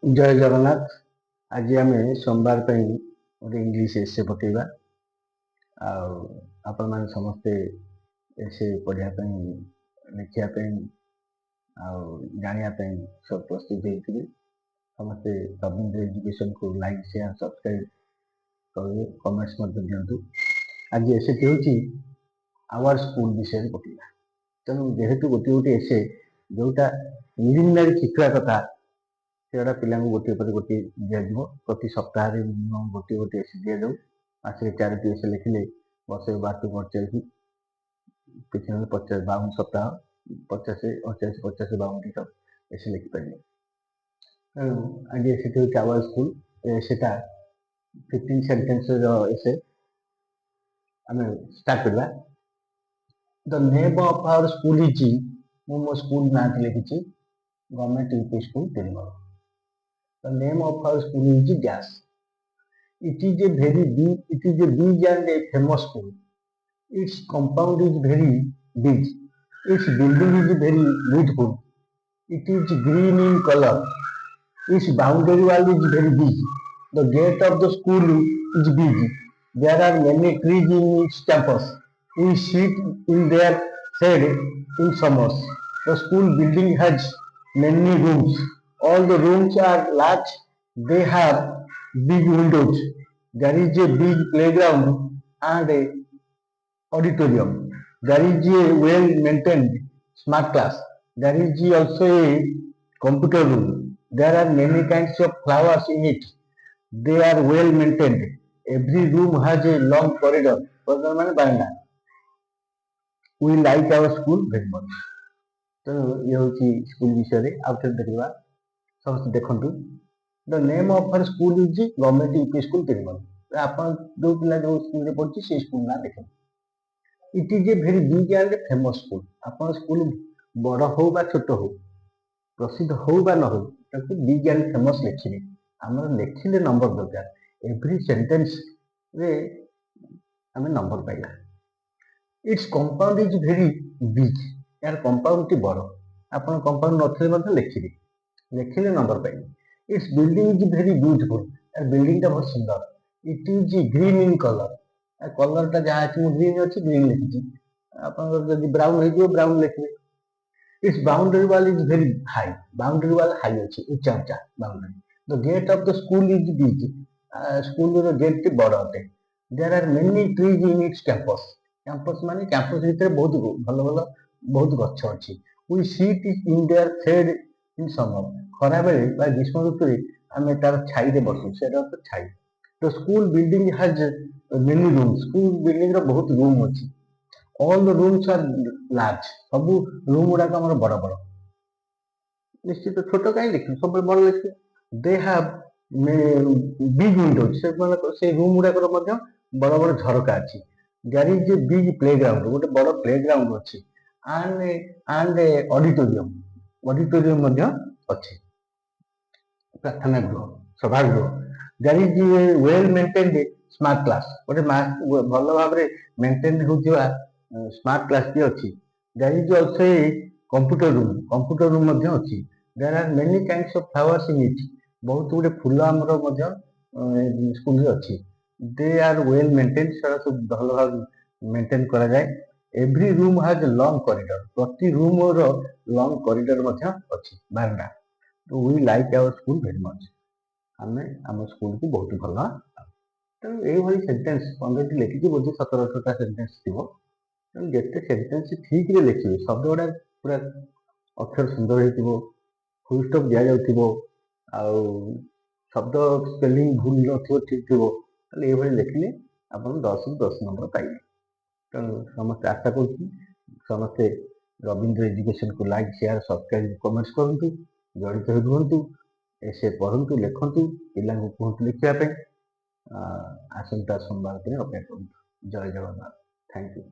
जय जगन्नाथ। आज आम सोमवार गोटे इंग्लीश एसे पकेबा आपण मैंने समस्ते एसे पढ़ापी लिखापी जानापी सब प्रस्तुत होते समस्ते रविंद्र एजुकेशन को लाइक शेयर सब्सक्राइब करेंगे कमेंट्स दिंतु। आज एसे हूँ आवर स्कूल विषय पकेबा तेणु जेहेतु गोटे गोटे एसे जोटा प्रिलिमिनारी शिक्षा कथा सेटा पिला गोटे पर गोटे दिज्व प्रति सप्ताह मिनिमम गोटे गोटे एसे दि जाऊ मासे 4टी एसे लिखिले वर्ष 12 किसी ना 52 सप्ताह 50 49 50 52टी एसे लिखिपारे। तेणु आज एसे हूँ आवर स्कूल सेटा 15 सेंटेंस एसे आम स्टार्ट करवा। The name of our school is मो स्कूल ना लिखी government UP school Tirumal. The name of our school is Dash. It is a big and a famous school. Its compound is very big. Its building is very beautiful. It is green in color. Its boundary wall is very big. The gate of the school is big. There are many trees in its campus. We sit in their shade in summers. The school building has many rooms. All the rooms are large. They have big windows. There is a big playground and a auditorium. There is a well-maintained smart class. There is also a computer room. There are many kinds of flowers in it. They are well maintained. Every room has a long corridor. We like our school very much. तो ये हूँ school विषय out देखा समस्त देखु। The name of our school is government UP school Tirumal. आप जो पिला जो स्कूल पढ़ी से स्कूल ना देखें। It is a very big and famous school. आप स्कूल बड़ हो बा छोट हो प्रसिद्ध हो बा न हो बिग एंड फेमस लिखिले आम लिखिले नंबर दरकार एवरी सेंटेंस रे आम number Pila. Its compound is very big यार कंपाउंड टी बड़ आप कंपाउंड नथिले लिखिले लिखिले नंबर पाइले। It's building is very beautiful यार बिल्डिंग टा बहुत सुंदर। It is green in colour colour टा जहाँ अच्छी ग्रीन अच्छी ग्रीन लिखी आप ब्राउन हो ब्राउन लिखे। Its boundary wall is very high boundary wall high अच्छी उच्चा उच्चा boundary. The gate of the school is big school gate टी बड़ अटे। There are many trees in its campus campus माने कैंपस भीतर बहुत भल भल बहुत गछ अच्छी। We sit in their shade in summer खरा बेले ग्रीष्म ऋतु आम तार छाई बसू से छाई। The school building has many room school building बहुत रूम अच्छी। All the rooms are large सब रूम गुड़ाक आम बड़ बड़ निश्चित छोट कहीं लिखे सब बड़ लिखे। दे हैव बिग विंडोज से रूम गुड़ाक बड़ बड़ झरका अच्छी। There is a big playground गोटे बड़ प्लेग्राउंड अच्छी एंड ऑडिटोरियम ऑडिटोरियम अच्छी प्रार्थना गृह सभागृह। There is a well maintained smart class गोटे भल भाव मेंटेन होता स्मार्ट क्लास टी अच्छी। There is also a computer room अच्छी। There are many kinds of flowers in it बहुत गुटे फूल आमर स्कूल अच्छी। दे आर वेल मेंटेन सब भल भाव मेंटेन करा जाए। Every room has long corridor प्रति रूम लॉन्ग कॉरिडोर अच्छी बारंडा। तो we like our school very much आम आम स्कूल को बहुत भल। तेणु ये सेन्टेन्स 15टी लिखी बोझे 17-18टा सेन्टेन्स थी। तेणु जिते सेन्टेन्स ठीक रे लिखे शब्द गुड़ा पूरा अक्षर सुंदर हो फुल स्टॉप दि जाऊ शब्द स्पेलिंग भूल न ठीक थी ये लिखिले आप 10 ରୁ 10 नंबर पाइबे। तेणु समस्त आशा कर समस्ते रविंद्र एजुकेशन को लाइक शेयर सब्सक्राइब कमेंट्स करूँ जड़ित हो रुहतु एसे पढ़ु लिखु पिला कहतु लिखापी आसंता सोमवार अपेक्षा करूँ। जय जगन्नाथ। Thank you.